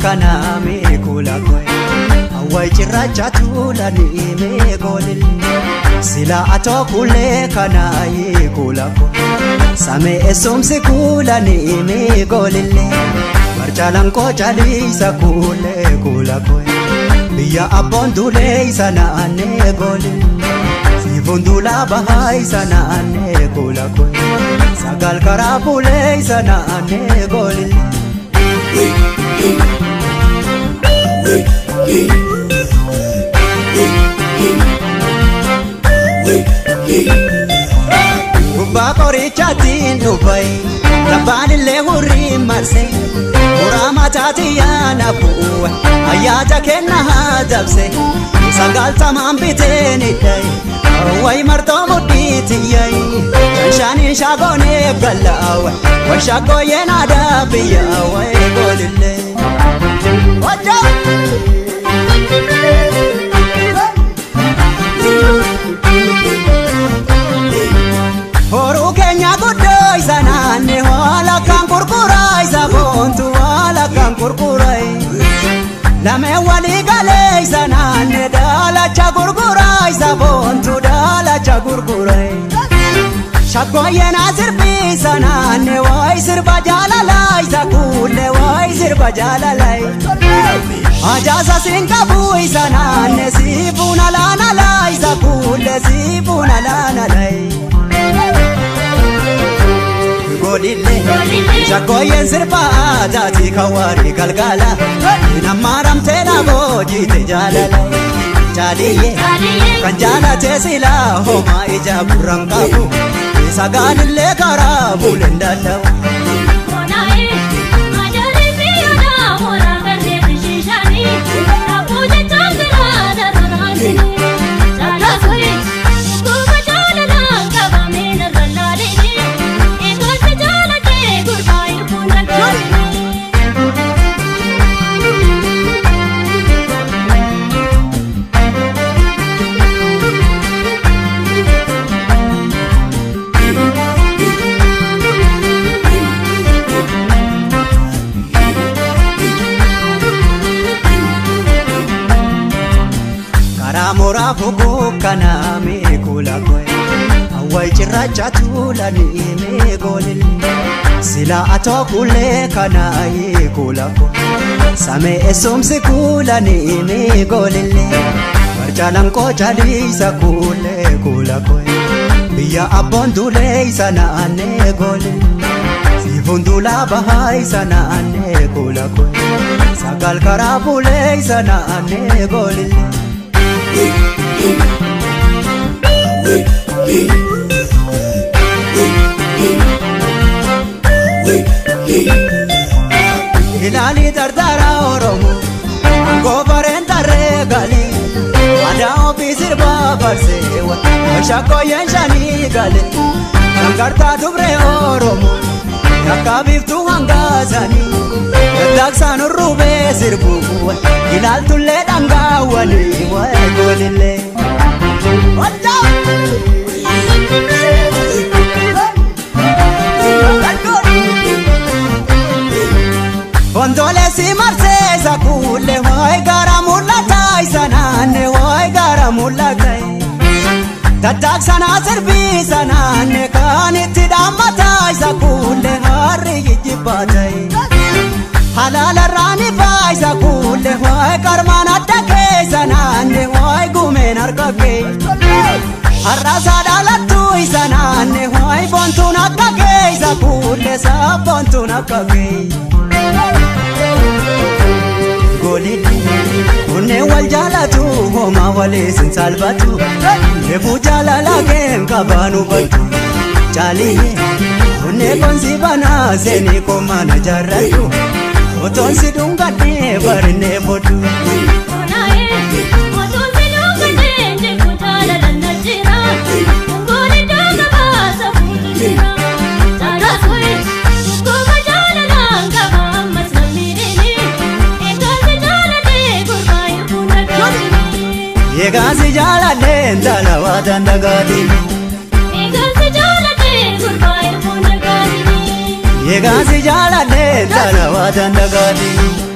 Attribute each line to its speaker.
Speaker 1: kana me kula koy awai chiracha tulani me golil sila ato kule kana ye kula koy same esomse kulani me golil marchalan ko chali sa kule kula koy biya abondule sana ane golil Fundula bahai sana ane kula koy sagal karapule sana ane golil Gubba korichatin dubai tabanile hurri marse urama tatiyana bu ayata kenna hadabse sagal tamam biteni dai Wai marto muditi yai shani shagone galawa wa shagoye nada biya wai golille Waja Horu kenya gudoi sanane wala kan kurkurai sabontu wala kan kurkurai Lame wali gale sanane dala chagurgurai sabontu dala chagurgurai Shagoye na sirbi sanane wai sirba jalalai zakule wai sirba jalalai Ajaza singabui sanane sibuna lana lai zakule sibuna lana lai Golille Shagoye sirba jati kawari galgala Namaram tena boji te jalalai Jaliye Kanjala tesila homa ija burangabu Saganille karabu lendalaw Mora fugu kana me kula koy awai chiracha tulani me golil sila ato kule kana ye kula koy same esomse kulani me golil marchalan ko chali sa kule kula koy biya abondule sana ane golil fundula bahai sana ane kula koy sagal karapule sana ane golil Hilali dardara oromo Gobaren regali Ada obi sirba barsewa Shagoyen shani gale Nangarta dubre oromo Yakabiftu hangazani Daksan rube sirbu Hilal tulle dangawani Golille Waja Ondole si marse zakule Wai gara mulatai sanane Wai gara mulatai Tatak sana sirbi sanane Kaniti damatai zakule Hari jibatai Halala rani bai zakule Wai karmana dake sanane Wai gumen arkake Arrasa dalatu sanane Wai bontun akake zakule Sa bontun akake Golili Unne wal jalatu Homa wale sin salvatu Nefu jalala gen kabanu batu Chaliye Unne konsi bana Seni komana jarratu Oton sidunga ne barne bodu Egasi jala lenta la watanda gadini Egasi jala lenta kurbai punda gadini Egasi jala lenta la watanda gadini